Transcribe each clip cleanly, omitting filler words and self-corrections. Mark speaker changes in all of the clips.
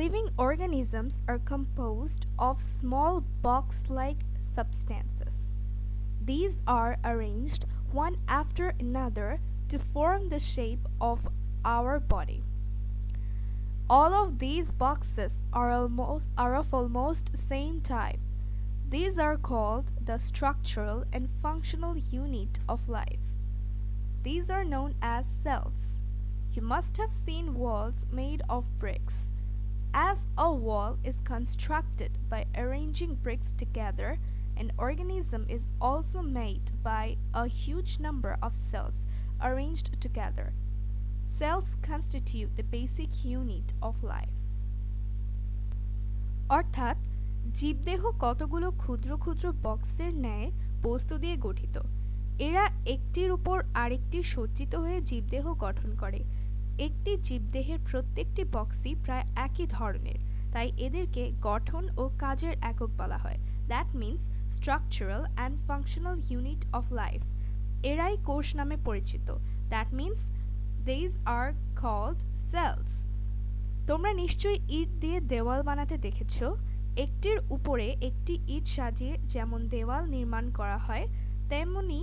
Speaker 1: Living organisms are composed of small box-like substances. These are arranged one after another to form the shape of our body. All of these boxes are of almost same type. These are called the structural and functional unit of life. These are known as cells. You must have seen walls made of bricks. As a wall is constructed by arranging bricks together, an organism is also made by a huge number of cells arranged together. Cells constitute the basic unit of life. অর্থাৎ জীবদেহ কতগুলো ক্ষুদ্র ক্ষুদ্র বক্সের ন্যায় বস্তু দিয়ে গঠিত। এরা একটির উপর আরেকটি সজ্জিত হয়ে জীবদেহ গঠন করে। একটি জীবদেহের প্রত্যেকটি বক্সই প্রায় একই ধরনের, তাই এদেরকে গঠন ও কাজের একক বলা হয়। That means structural and functional unit of life. এরাই কোষ নামে পরিচিত। That means these are called cells. তোমরা নিশ্চয়ই ইট দিয়ে দেওয়াল বানাতে দেখেছো। একটির উপরে একটি ইট সাজিয়ে যেমন দেওয়াল নির্মাণ করা হয়, তেমনি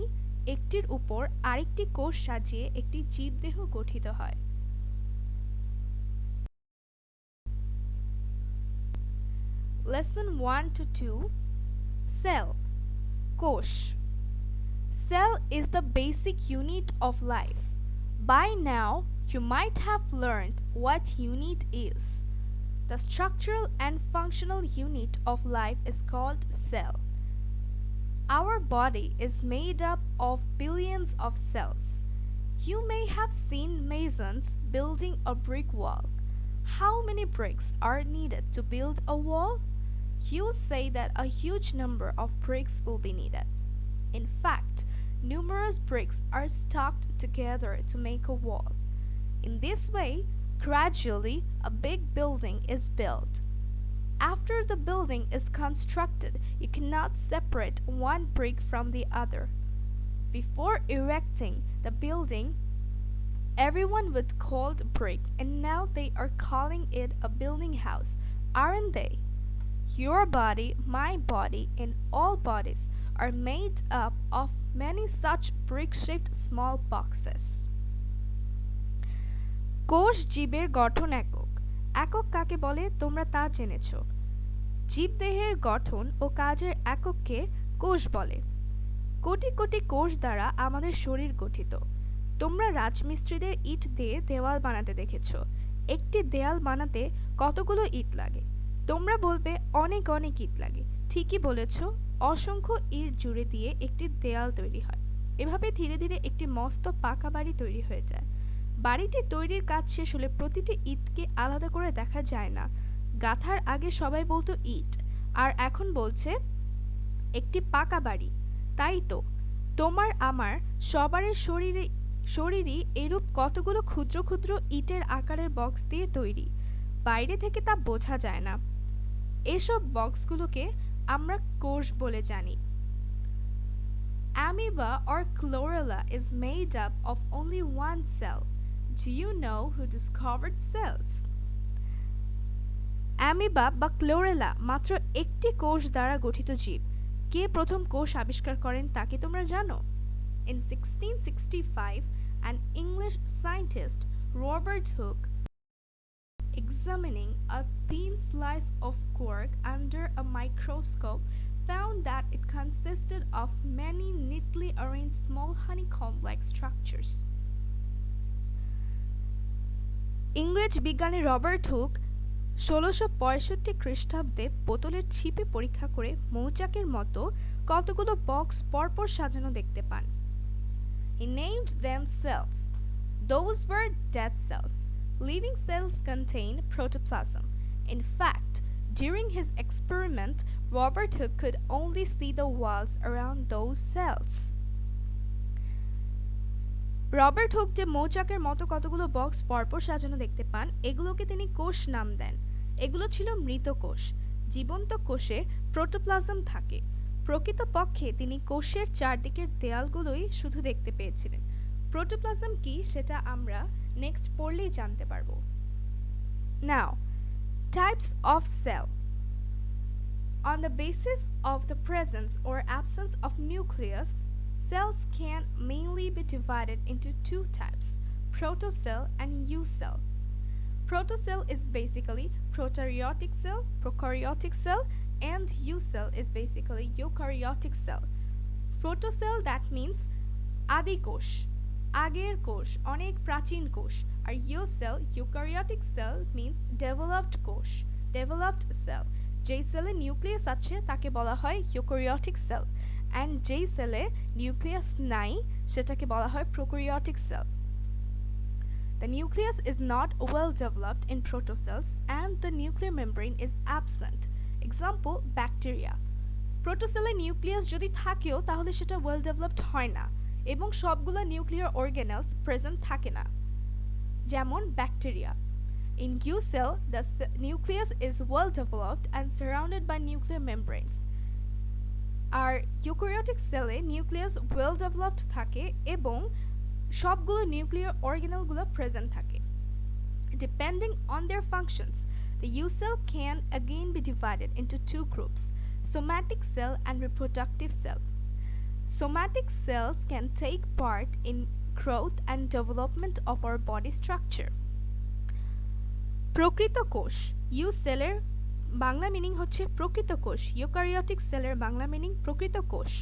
Speaker 1: একটির উপর আরেকটি কোষ সাজিয়ে একটি জীবদেহ গঠিত হয়। Lesson 1 to 2 Cell কোষ Cell is the basic unit of life. By now, you might have learned what unit is. The structural and functional unit of life is called cell. Our body is made up of billions of cells. You may have seen masons building a brick wall. How many bricks are needed to build a wall? You'll say that a huge number of bricks will be needed. In fact, numerous bricks are stacked together to make a wall. In this way, gradually a big building is built. After the building is constructed, you cannot separate one brick from the other. Before erecting the building, everyone would call it brick, and now they are calling it a building house, aren't they? Your body, my body, and all bodies are made up of many such brick-shaped small boxes. কোষ জীবের গঠন একক। একক কাকে বলে তোমরা তা জেনেছো। জীবদেহের গঠন ও কাজের একককে কোষ বলে। কোটি কোটি কোষ দ্বারা আমাদের শরীর গঠিত। তোমরা রাজমিস্ত্রিদের ইট দিয়ে দেওয়াল বানাতে দেখেছো। একটি দেয়াল বানাতে কতগুলো ইট লাগে? তোমরা বলবে অনেক অনেক ইট লাগে। ঠিকই বলেছ, অসংখ্য ইট জুড়ে দিয়ে একটি দেয়াল তৈরি হয়। এভাবে ধীরে ধীরে একটি মস্ত পাকা বাড়ি তৈরি হয়ে যায়। বাড়িটি তৈরির কাজ শেষ হলে প্রতিটি ইটকে আলাদা করে দেখা যায় না। গাঁথার আগে সবাই বলতো ইট, আর এখন বলছে একটি পাকা বাড়ি। তাই তো তোমার আমার সবারই শরীরই এরূপ কতগুলো ক্ষুদ্র ক্ষুদ্র ইটের আকারের বক্স দিয়ে তৈরি। বাইরে থেকে তা বোঝা যায় না। এসব বক্সগুলোকে আমরা কোষ বলে জানি। Amoeba or chlorella is made up of only one cell. Do you know who discovered cells? Amoeba বা ক্লোরেলা মাত্র একটি কোষ দ্বারা গঠিত জীব। কে প্রথম কোষ আবিষ্কার করেন তা কি তোমরা জানো? In 1665, an English scientist, Robert Hooke, examining a thin slice of cork under a microscope, found that it consisted of many neatly arranged small honeycomb-like structures. ইংরেজ বিজ্ঞানী রবার্ট হুক ১৬৬৫ খ্রিস্টাব্দে বোতলের ছিপে পরীক্ষা করে মৌচাকের মতো কতগুলো বক্স পরপর সাজানো দেখতে পান। He named them cells. Those were dead cells. Living cells contain protoplasm. In fact, during his experiment, Robert Hooke could only see the walls around those cells. Robert Hooke যে মৌচাকের মতো কতগুলো বক্স পরপর সাজানো দেখতে পান, এগুলোকে তিনি কোষ নাম দেন। এগুলো ছিল মৃত কোষ। জীবন্ত কোষে প্রোটোপ্লাজম থাকে। প্রকৃতপক্ষে তিনি কোষের চারদিকের দেয়ালগুলোই শুধু দেখতে পেয়েছিলেন। প্রোটোপ্লাজম কি সেটা আমরা নেক্সট পড়লেই জানতে পারবো। Now, Types of cell. On the basis of the presence or absence of nucleus, cells can mainly be divided into two types, protocell and eucell. Protocell is basically prokaryotic cell, and eucell is basically eukaryotic cell. Protocell, that means আদি কোষ, আগের কোষ, অনেক প্রাচীন কোষ, আর ইউসেল eukaryotic sell means developed কোষ, developed sell. যেই সেলে নিউক্লিয়াস আছে তাকে বলা হয় ইউক্যারিওটিক সেল, অ্যান্ড যেই সেলে নিউক্লিয়াস নাই সেটাকে বলা হয় prokaryotic sell. The nucleus is not well developed in protocells and the nuclear membrane is absent. Example, bacteria. প্রোটোসেলে নিউক্লিয়াস যদি থাকেও তাহলে সেটা ওয়েল ডেভেলপড হয় না এবং সবগুলো নিউক্লিয়ার অর্গানেলস প্রেজেন্ট থাকে না, যেমন bacteria. In eucell, the nucleus is well developed and surrounded by nuclear membranes. আর ইউক্যারিওটিক সেলে নিউক্লিয়াস ওয়েল ডেভেলপড থাকে এবং সবগুলো নিউক্লিয়ার অর্গানেলগুলো প্রেজেন্ট থাকে। Depending on their functions, the eucell can again be divided into two groups, somatic cell and reproductive cell. Somatic cells can take part in growth and development of our body structure. প্রকৃত কোষ, ইউসেলের Bangla meaning হচ্ছে প্রকৃত কোষ, eukaryotic সেলের Bangla meaning প্রকৃত কোষ।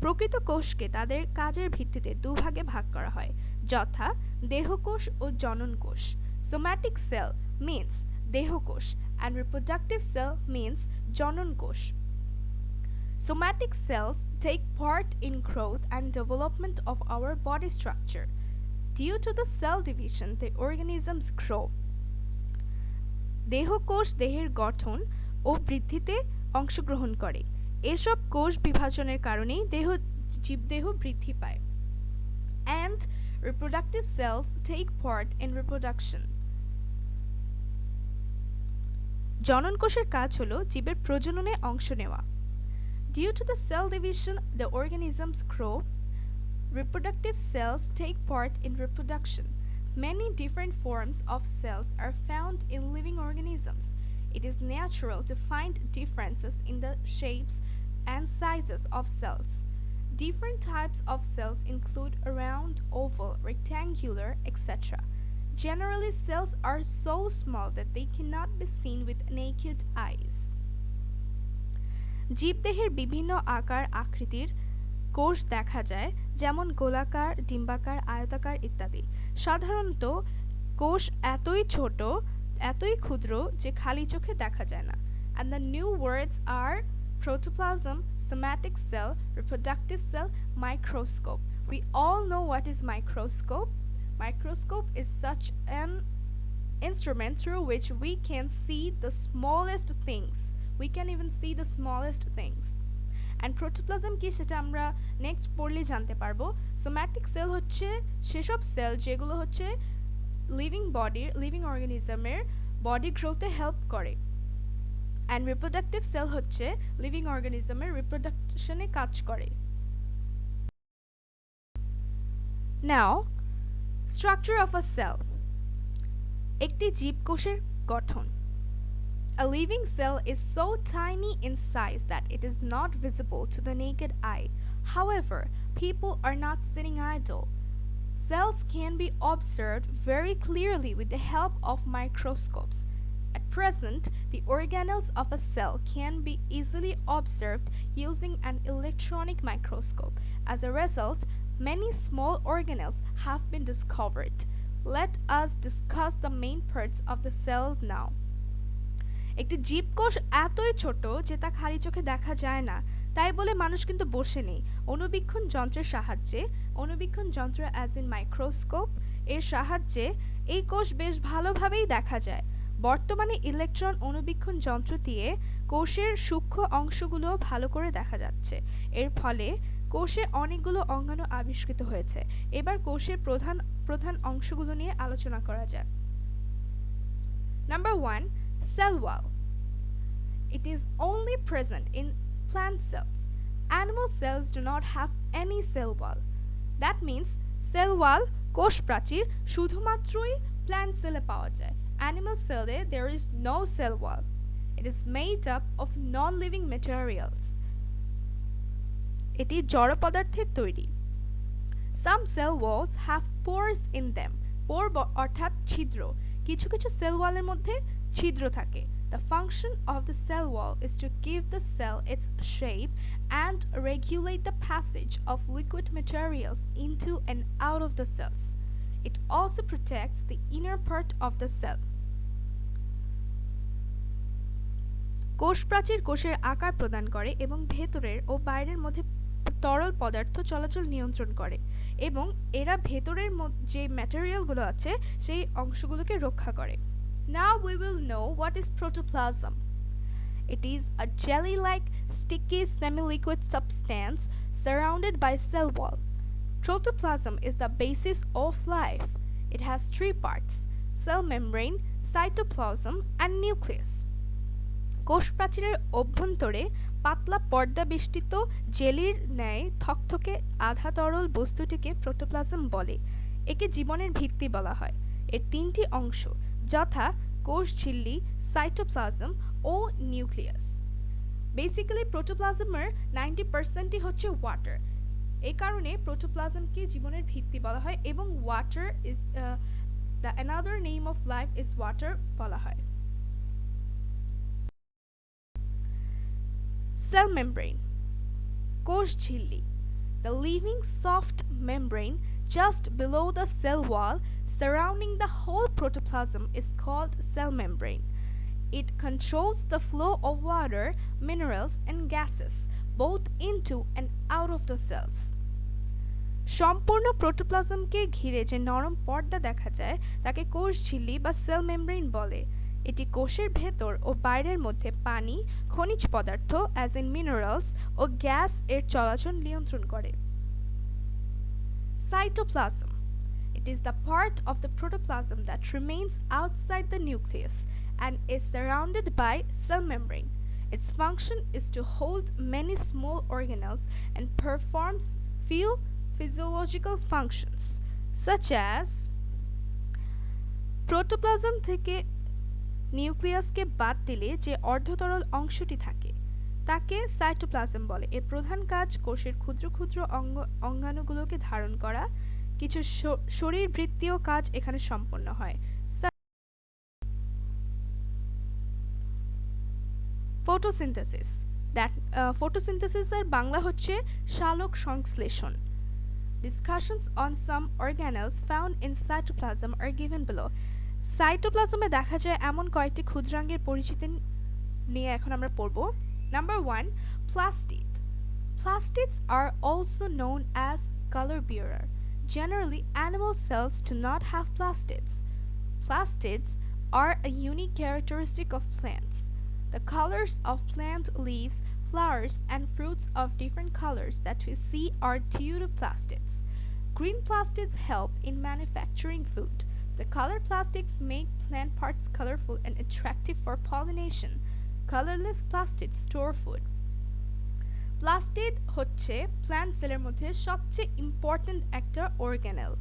Speaker 1: প্রকৃত কোষকে তাদের কাজের ভিত্তিতে দুভাগে ভাগ করা হয়, যথা দেহকোষ ও জনন কোষ। সোম্যাটিক সেল মিন্স দেহকোষ and reproductive cell means জনন কোষ. Somatic cells take part in growth and development of our body structure. Due to the cell division, the organisms grow. দেহকোষ দেহের গঠন ও বৃদ্ধিতে অংশগ্রহণ করে। এসব কোষ বিভাজনের কারণেই জীবদেহ বৃদ্ধি পায়। And reproductive cells take part in reproduction. জনন কোষের কাজ হলো জীবের প্রজননে অংশ নেওয়া। Due to the cell division, the organisms grow. Reproductive cells take part in reproduction. Many different forms of cells are found in living organisms. It is natural to find differences in the shapes and sizes of cells. Different types of cells include round, oval, rectangular, etc. Generally, cells are so small that they cannot be seen with naked eyes. জীবদেহের বিভিন্ন আকার আকৃতির কোষ দেখা যায়, যেমন গোলাকার, ডিম্বাকার, আয়তাকার ইত্যাদি। সাধারণত কোষ এতই ছোট, এতই ক্ষুদ্র যে খালি চোখে দেখা যায় না। And the new words are protoplasm, somatic cell, reproductive cell, microscope. We all know what is microscope. Microscope is such an instrument through which we can see the smallest things. We can even see the smallest things. And protoplasm কি সেটা আমরা next পড়লে জানতে পারবো। Somatic sell হচ্ছে সেসব sell যেগুলো হচ্ছে লিভিং অর্গানিজমের বডি গ্রোথে হেল্প করে। অ্যান্ড রিপ্রোডাক্টিভ সেল হচ্ছে লিভিং অর্গানিজমের রিপ্রোডাকশনে কাজ করে। নাও স্ট্রাকচার অফ আ সেল। একটি জীবকোষের গঠন। A living cell is so tiny in size that it is not visible to the naked eye. However, people are not sitting idle. Cells can be observed very clearly with the help of microscopes. At present, the organelles of a cell can be easily observed using an electronic microscope. As a result, many small organelles have been discovered. Let us discuss the main parts of the cells now. একটি জীবকোষ এতই ছোট যে তা খালি চোখে দেখা যায় না, তাই বলে মানুষ কিন্তু বসে নেই। অণুবীক্ষণ যন্ত্রের সাহায্যে, অণুবীক্ষণ যন্ত্র অ্যাজ ইন মাইক্রোস্কোপ এর সাহায্যে এই কোষ বেশ ভালোভাবেই দেখা যায়। বর্তমানে ইলেকট্রন অণুবীক্ষণ যন্ত্র দিয়ে কোষের সূক্ষ্ম অংশগুলো ভালো করে দেখা যাচ্ছে। এর ফলে কোষে অনেকগুলো অঙ্গাণু আবিষ্কৃত হয়েছে। এবার কোষের প্রধান প্রধান অংশগুলো নিয়ে আলোচনা করা যাক। Number 1, cell wall. It is only present in plant cells. Animal cells do not have any cell wall. That means cell wall কোষ প্রাচীর শুধুমাত্রই প্ল্যান্ট সেলে পাওয়া যায়। অ্যানিমাল সেলে there is no cell wall. It is made up of non-living materials. এটি জড় পদার্থের তৈরি। Some cell walls have pores in them. পোর অর্থাৎ ছিদ্র। কিছু কিছু সেল ওয়ালের মধ্যে ছিদ্র থাকে। The function of the cell wall is to give the cell its shape and regulate the passage of liquid materials into and out of the cells. It also protects the inner part of the cell. কোষ প্রাচীর কোষের আকার প্রদান করে এবং ভেতরের ও বাইরের মধ্যে তরল পদার্থ চলাচল নিয়ন্ত্রণ করে এবং এরা ভেতরের যে ম্যাটেরিয়ালগুলো আছে সেই অংশগুলোকে রক্ষা করে। Now we will know what is protoplasm. It is a jelly-like sticky semi-liquid substance surrounded by cell wall. Protoplasm is the basis of life. It has three parts: cell membrane, cytoplasm, and nucleus. কোষ প্রাচীরের অভ্যন্তরে পাতলা পর্দা বেষ্টিত জেলির ন্যায় থকথকে আধা তরল বস্তুটিকে প্রোটোপ্লাজম বলে। একে জীবনের ভিত্তি বলা হয়। এর তিনটি অংশ যথা কোষ ঝিল্লি, সাইটোপ্লাজম ও নিউক্লিয়াস। বেসিক্যালি প্রোটোপ্লাজমের 90%ই হচ্ছে ওয়াটার। এই কারণে প্রোটোপ্লাজমকে জীবনের ভিত্তি বলা হয় এবং water is the another name of life is water বলা হয়। Cell membrane. কোষ ঝিল্লি. The living soft membrane just below the cell wall surrounding the whole protoplasm is called cell membrane. It controls the flow of water, minerals, and gases both into and out of the cells. সম্পূর্ণ প্রোটোপ্লাজমকে ঘিরে যে নরম পর্দা দেখা যায় তাকে কোষ ঝিল্লি বা সেল মেমব্রেন বলে। এটি কোষের ভেতর ও বাইরের মধ্যে পানি, খনিজ পদার্থ অ্যাজ ইন মিনারেলস ও গ্যাস এর চলাচল নিয়ন্ত্রণ করে। Cytoplasm. It is the part of the protoplasm that remains outside the nucleus and is surrounded by cell membrane. Its function is to hold many small organelles and performs few physiological functions such as protoplasm থেকে নিউক্লিয়াসকে বাদ দিলে যে অর্ধতরল অংশটি থাকে তাকে cytoplasm বলে। এর প্রধান কাজ কোষের ক্ষুদ্র ক্ষুদ্র অঙ্গাণুগুলোকে ধারণ করা। কিছু শরীরবৃত্তীয় কাজ এখানে সম্পন্ন হয়। ফটোসিনথেসিস। ফটোসিনথেসিস এর বাংলা হচ্ছে সালোক সংশ্লেষণ। Discussions on some organelles found in cytoplasm are given below. সাইটোপ্লাজমে দেখা যায় এমন কয়েকটি ক্ষুদ্রাঙ্গের পরিচিতি নিয়ে এখন আমরা পড়ব। Number 1, plastid. Plastids are also known as color bearer. Generally, animal cells do not have plastids. Plastids are a unique characteristic of plants. The colors of plant leaves, flowers, and fruits of different colors that we see are due to plastids. Green plastids help in manufacturing food. The colored plastics make plant parts colorful and attractive for pollination. Colorless plastids store food. Plastid হচ্ছে plant সেলের মধ্যে সবচেয়ে important একটা organelle.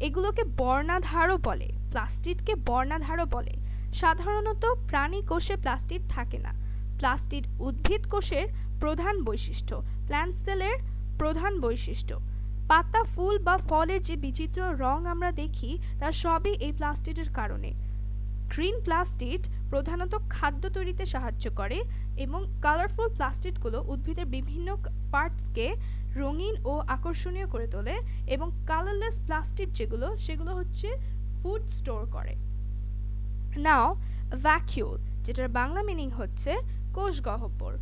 Speaker 1: এগুলোকে বর্ণাধারও বলে। প্লাস্টিডকে বর্ণাধারও বলে। সাধারণত প্রাণী কোষে প্লাস্টিড থাকে না। প্লাস্টিড উদ্ভিদ কোষের প্রধান বৈশিষ্ট্য, প্ল্যান্ট সেলের প্রধান বৈশিষ্ট্য। পাতা, ফুল বা ফলের যে বিচিত্র রং আমরা দেখি তা সবই এই প্লাস্টিডের কারণে। গ্রিন প্লাস্টিড প্রধানত খাদ্য তৈরিতে সাহায্য করে এবং কালারফুল প্লাস্টিডগুলো উদ্ভিদের বিভিন্ন পার্টসকে রঙিন ও আকর্ষণীয় করে তোলে এবং কালারলেস প্লাস্টিড সেগুলো হচ্ছে ফুড স্টোর করে। নাও ভ্যাকিউল, যেটার বাংলা মিনিং হচ্ছে কোষগহ্বর।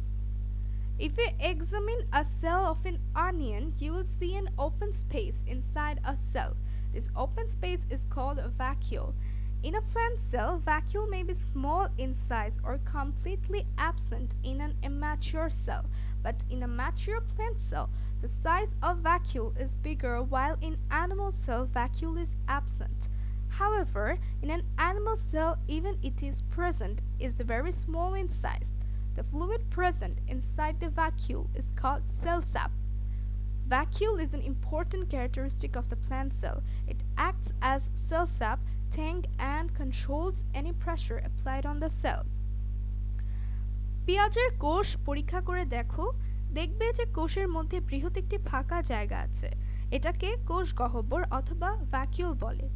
Speaker 1: If you examine a cell of an onion, you will see an open space inside a cell. This open space is called a vacuole. In a plant cell, vacuole may be small in size or completely absent in an immature cell. But in a mature plant cell, the size of vacuole is bigger, while in animal cell, vacuole is absent. However, in an animal cell, even it is present, is very small in size. The fluid present inside the vacuole is called cell sap. Vacuole is an important characteristic of the plant cell. It acts as cell sap, tank, and controls any pressure applied on the cell. পেঁয়াজের কোষ পরীক্ষা করে দেখো, দেখবে যে কোষের মধ্যে বৃহৎ একটি ফাঁকা জায়গা আছে। এটাকে কোষ গহ্বর অথবা ভ্যাকিউল বলে।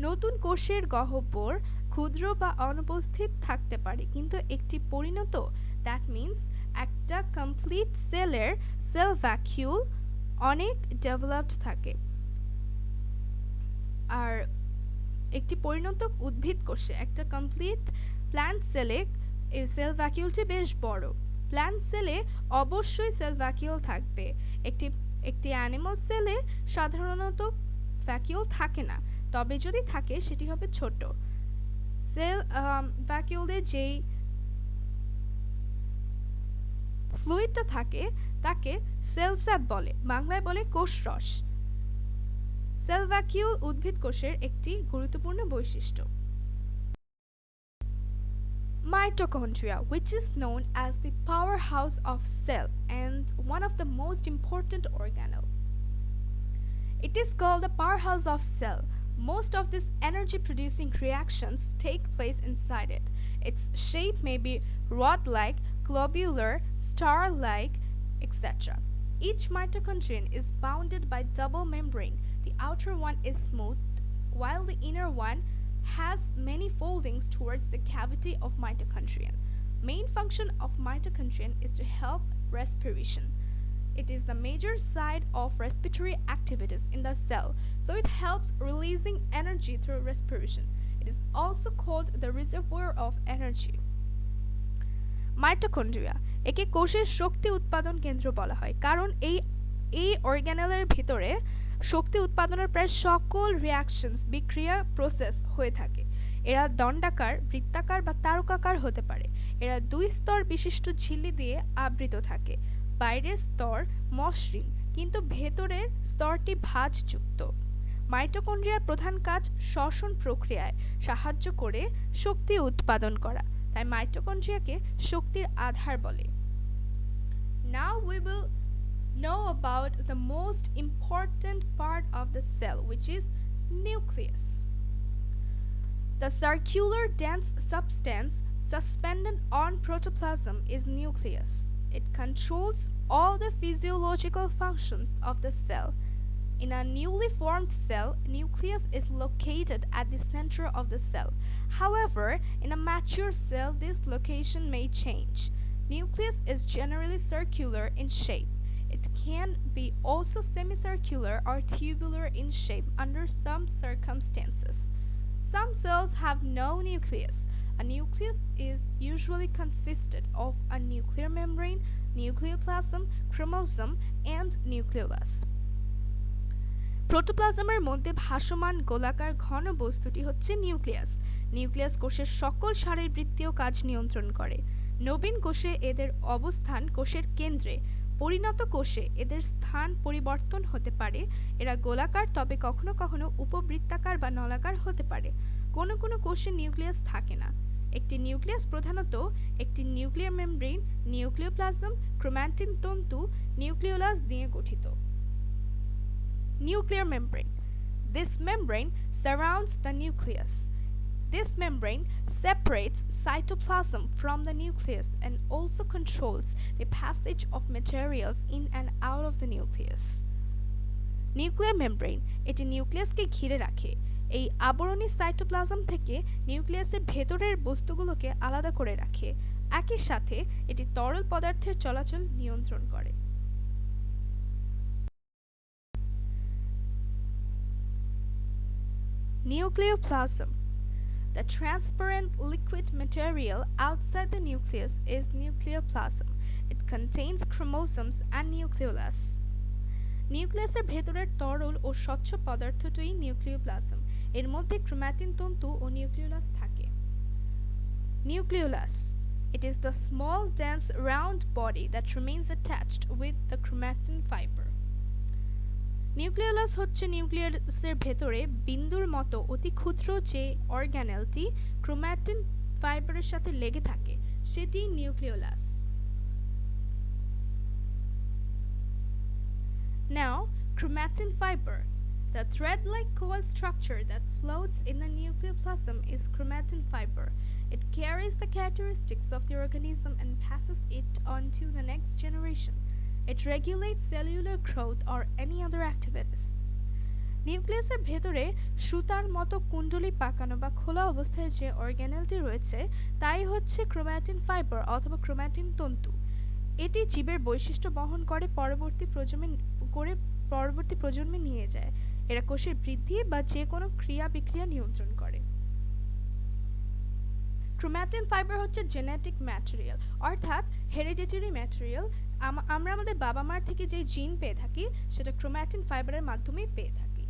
Speaker 1: নতুন কোষের গহ্বর ক্ষুদ্র বা অনুপস্থিত থাকতে পারে, কিন্তু একটি পরিণত দ্যাট মিন্স একটা কমপ্লিট সেলের সেল ভ্যাকিউল অনেক ডেভেলপড থাকে। আর একটি পরিণত উদ্ভিদ কোষে একটা কমপ্লিট প্ল্যান্ট সেলে এই সেল ভ্যাকিউলটি বেশ বড়। প্ল্যান্ট সেলে অবশ্যই সেল ভ্যাকিউল থাকবে। একটি অ্যানিমাল সেলে সাধারণত ভ্যাকিউল থাকে না, তবে যদি থাকে সেটি হবে ছোট। সেল ভ্যাকিউলে যেই ফ্লুইডটা থাকে তাকে সেল স্যাপ বলে, বাংলায় বলে কোষরস। সেল ভ্যাকিউল উদ্ভিদ কোষের একটি গুরুত্বপূর্ণ বৈশিষ্ট্য। Mitochondria, which is known as the powerhouse of cell and one of the most important organelle. It is called the powerhouse of cell. Most of these energy-producing reactions take place inside it. Its shape may be rod-like, globular, star-like, etc. Each mitochondrion is bounded by double membrane. The outer one is smooth, while the inner one has many foldings towards the cavity of mitochondrion. Main function of mitochondrion is to help respiration. It is the major site of respiratory activities in the cell, so it helps releasing energy through respiration. It is also called the reservoir of energy. Mitochondria, একে কোষের শক্তি উৎপাদন কেন্দ্র বলা হয়, কারণ এই অর্গানেলের ভিতরে শক্তি উৎপাদনের প্রায় সকল রিঅ্যাকশনস বিক্রিয়া প্রসেস হয়ে থাকে। এরা দণ্ডাকার, বৃত্তাকার বা তারকাকার হতে পারে। এরা দুই স্তর বিশিষ্ট ঝিল্লি দিয়ে আবৃত থাকে। বাইরের স্তর মসৃণ, কিন্তু ভেতরের স্তরটি ভাঁজযুক্ত। মাইটোকন্ড্রিয়ার প্রধান কাজ শ্বসন প্রক্রিয়ায় সাহায্য করে শক্তি উৎপাদন করা, তাই মাইটোকন্ড্রিয়াকে শক্তির আধার বলে। Now we will know about the most important part of the cell, which is nucleus. The circular dense substance suspended on protoplasm is nucleus. It controls all the physiological functions of the cell. In a newly formed cell, nucleus is located at the center of the cell. However, in a mature cell, this location may change. Nucleus is generally circular in shape. It can be also semicircular or tubular in shape under some circumstances. Some cells have no nucleus. A nucleus is usually consisted of a nuclear membrane, nucleoplasm, chromosome, and nucleolus. প্রোটোপ্লাজমের মধ্যে ভাসমান গোলাকার ঘন বস্তুটি হচ্ছে nucleus. Nucleus কোষের সকল শারীরবৃত্তীয় কাজ নিয়ন্ত্রণ করে। নবীন কোষে এদের অবস্থান কোষের কেন্দ্রে, পরিণত কোষে এদের স্থান পরিবর্তন হতে পারে। এরা গোলাকার, তবে কখনো কখনো উপবৃত্তাকার বা নলাকার হতে পারে। কোনো কোনো কোষে নিউক্লিয়াস থাকে না। একটি নিউক্লিয়াস প্রধানত একটি নিউক্লিয়ার মেমব্রেন, নিউক্লিওপ্লাজম, ক্রোম্যাটিন তন্তু, নিউক্লিওলাস দিয়ে গঠিত। Nuclear membrane. This membrane surrounds the nucleus. This membrane separates cytoplasm from the nucleus and also controls the passage of materials in and out of the nucleus. Nuclear membrane এটি নিউক্লিয়াসকে ঘিরে রাখে। এই আবরণী cytoplasm থেকে নিউক্লিয়াসের ভেতরের বস্তুগুলোকে আলাদা করে রাখে। একই সাথে এটি তরল পদার্থের চলাচল নিয়ন্ত্রণ করে। Nucleoplasm. The transparent liquid material outside the nucleus is nucleoplasm. It contains chromosomes and nucleolus. নিউক্লিয়াসের ভেতরের তরল ও স্বচ্ছ পদার্থটিই নিউক্লিওপ্লাজম। এর মধ্যে ক্রোম্যাটিন তন্তু ও নিউক্লিওলাস থাকে। Nucleolus. It is the small dense round body that remains attached with the chromatin fiber. Nucleolus হচ্ছে নিউক্লিয়াসের ভেতরে বিন্দুর মতো অতি ক্ষুদ্র যে অর্গানেলটি ক্রোম্যাটিন ফাইবারের সাথে লেগে থাকে, সেটি nucleolus. Now, chromatin fiber. The thread-like coil structure that floats in the nucleoplasm is chromatin fiber. It carries the characteristics of the organism and passes it on to the next generation. It regulates cellular growth or any other activities. নিউক্লিয়াসের ভেতরে সুতার মতো কুণ্ডলী পাকানো বা খোলা অবস্থায় যে অর্গানেলটি রয়েছে তাই হচ্ছে ক্রোম্যাটিন ফাইবার অথবা ক্রোম্যাটিন তন্তু। এটি জীবের বৈশিষ্ট্য বহন করে পরবর্তী প্রজন্মে নিয়ে যায়। এরা কোষের বৃদ্ধি বা যে কোনো ক্রিয়া বিক্রিয়া নিয়ন্ত্রণ করে। ক্রোম্যাটিন ফাইবার হচ্ছে জেনেটিক ম্যাটেরিয়াল অর্থাৎ হেরিডিটারি ম্যাটেরিয়াল। আমরা আমাদের বাবা মার থেকে যে জিন পেয়ে থাকি সেটা ক্রোম্যাটিন ফাইবারের মাধ্যমেই পেয়ে থাকি।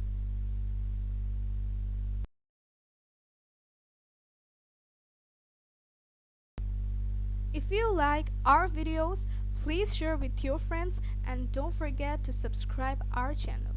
Speaker 1: If you like our videos, please share with your friends and don't forget to subscribe our channel.